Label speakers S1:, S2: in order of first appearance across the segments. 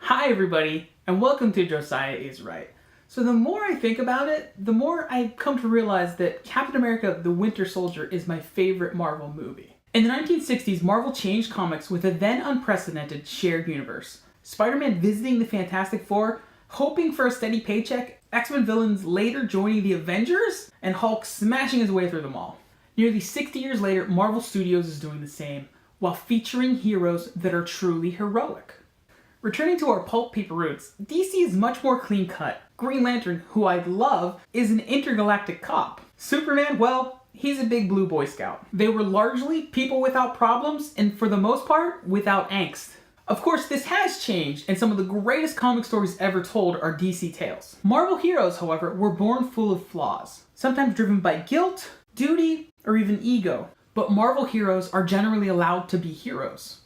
S1: Hi everybody, and welcome to Josiah is Right. So the more I think about it, the more I come to realize that Captain America the Winter Soldier is my favorite Marvel movie. In the 1960s, Marvel changed comics with a then unprecedented shared universe. Spider-Man visiting the Fantastic Four, hoping for a steady paycheck, X-Men villains later joining the Avengers, and Hulk smashing his way through them all. Nearly 60 years later, Marvel Studios is doing the same, while featuring heroes that are truly heroic. Returning to our pulp paper roots, DC is much more clean-cut. Green Lantern, who I love, is an intergalactic cop. Superman, well, he's a big blue Boy Scout. They were largely people without problems, and for the most part, without angst. Of course, this has changed, and some of the greatest comic stories ever told are DC tales. Marvel heroes, however, were born full of flaws, sometimes driven by guilt, duty, or even ego. But Marvel heroes are generally allowed to be heroes.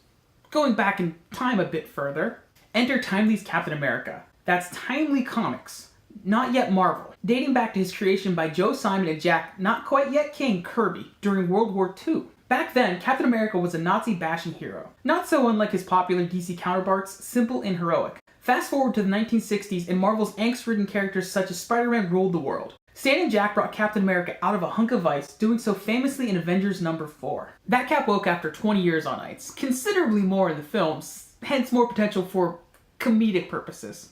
S1: Going back in time a bit further, enter Timely's Captain America. That's Timely Comics, not yet Marvel, dating back to his creation by Joe Simon and Jack not quite yet King Kirby during World War II. Back then, Captain America was a Nazi-bashing hero, not so unlike his popular DC counterparts, simple and heroic. Fast forward to the 1960s and Marvel's angst-ridden characters such as Spider-Man ruled the world. Stan and Jack brought Captain America out of a hunk of ice, doing so famously in Avengers number 4. That Cap woke after 20 years on ice, considerably more in the films, hence more potential for comedic purposes.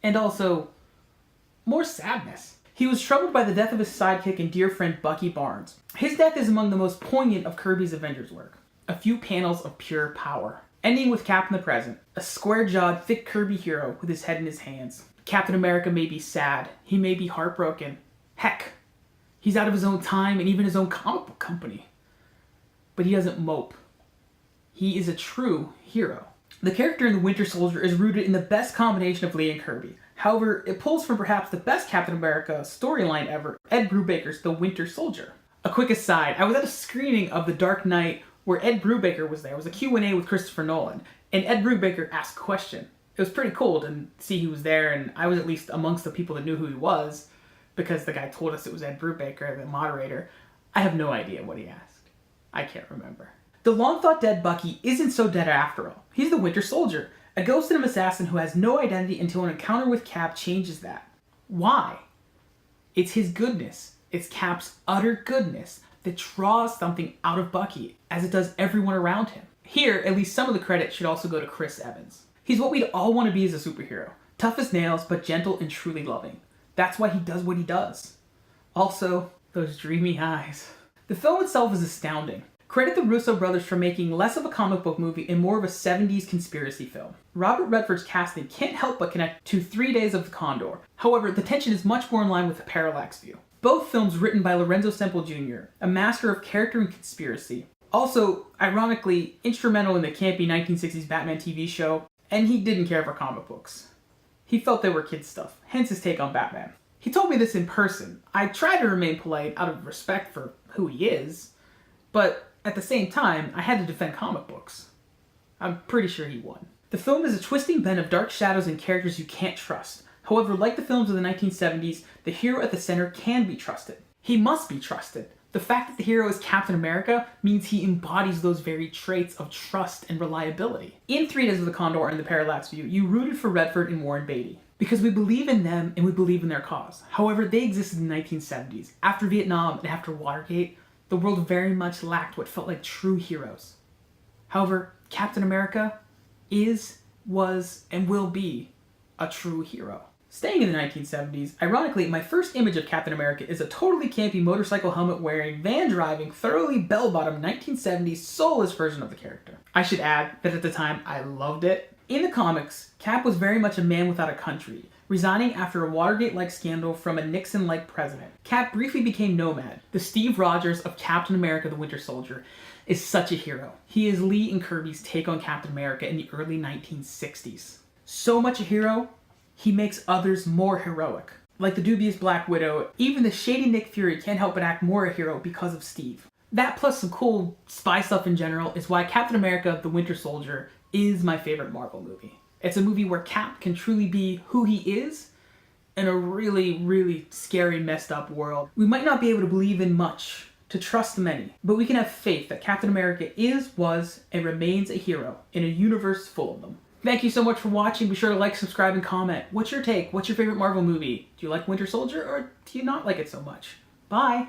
S1: And also, more sadness. He was troubled by the death of his sidekick and dear friend Bucky Barnes. His death is among the most poignant of Kirby's Avengers work. A few panels of pure power. Ending with Cap in the present, a square-jawed, thick Kirby hero with his head in his hands. Captain America may be sad, he may be heartbroken. Heck, he's out of his own time and even his own comic book company. But he doesn't mope. He is a true hero. The character in The Winter Soldier is rooted in the best combination of Lee and Kirby. However, it pulls from perhaps the best Captain America storyline ever, Ed Brubaker's The Winter Soldier. A quick aside, I was at a screening of The Dark Knight where Ed Brubaker was there. It was a Q&A with Christopher Nolan, and Ed Brubaker asked a question. It was pretty cool to see he was there, and I was at least amongst the people that knew who he was, because the guy told us it was Ed Brubaker, the moderator. I have no idea what he asked. I can't remember. The long-thought-dead Bucky isn't so dead after all. He's the Winter Soldier, a ghost and assassin who has no identity until an encounter with Cap changes that. Why? It's his goodness. It's Cap's utter goodness that draws something out of Bucky, as it does everyone around him. Here, at least some of the credit should also go to Chris Evans. He's what we'd all want to be as a superhero. Tough as nails, but gentle and truly loving. That's why he does what he does. Also, those dreamy eyes. The film itself is astounding. Credit the Russo brothers for making less of a comic book movie and more of a 70s conspiracy film. Robert Redford's casting can't help but connect to 3 Days of the Condor. However, the tension is much more in line with the Parallax View. Both films written by Lorenzo Semple Jr., a master of character and conspiracy. Also, ironically, instrumental in the campy 1960s Batman TV show, and he didn't care for comic books. He felt they were kids' stuff, hence his take on Batman. He told me this in person. I try to remain polite out of respect for who he is, but at the same time, I had to defend comic books. I'm pretty sure he won. The film is a twisting blend of dark shadows and characters you can't trust. However, like the films of the 1970s, the hero at the center can be trusted. He must be trusted. The fact that the hero is Captain America means he embodies those very traits of trust and reliability. In 3 Days of the Condor and the Parallax View, you rooted for Redford and Warren Beatty, because we believe in them and we believe in their cause. However, they existed in the 1970s. After Vietnam and after Watergate, the world very much lacked what felt like true heroes. However, Captain America is, was, and will be a true hero. Staying in the 1970s, ironically, my first image of Captain America is a totally campy motorcycle helmet wearing, van driving, thoroughly bell-bottom 1970s soulless version of the character. I should add that at the time, I loved it. In the comics, Cap was very much a man without a country, resigning after a Watergate-like scandal from a Nixon-like president. Cap briefly became Nomad. The Steve Rogers of Captain America the Winter Soldier is such a hero. He is Lee and Kirby's take on Captain America in the early 1960s. So much a hero, he makes others more heroic. Like the dubious Black Widow, even the shady Nick Fury can't help but act more a hero because of Steve. That plus some cool spy stuff in general is why Captain America the Winter Soldier is my favorite Marvel movie. It's a movie where Cap can truly be who he is in a really, really scary, messed up world. We might not be able to believe in much, to trust many, but we can have faith that Captain America is, was, and remains a hero in a universe full of them. Thank you so much for watching. Be sure to like, subscribe, and comment. What's your take? What's your favorite Marvel movie? Do you like Winter Soldier or do you not like it so much? Bye!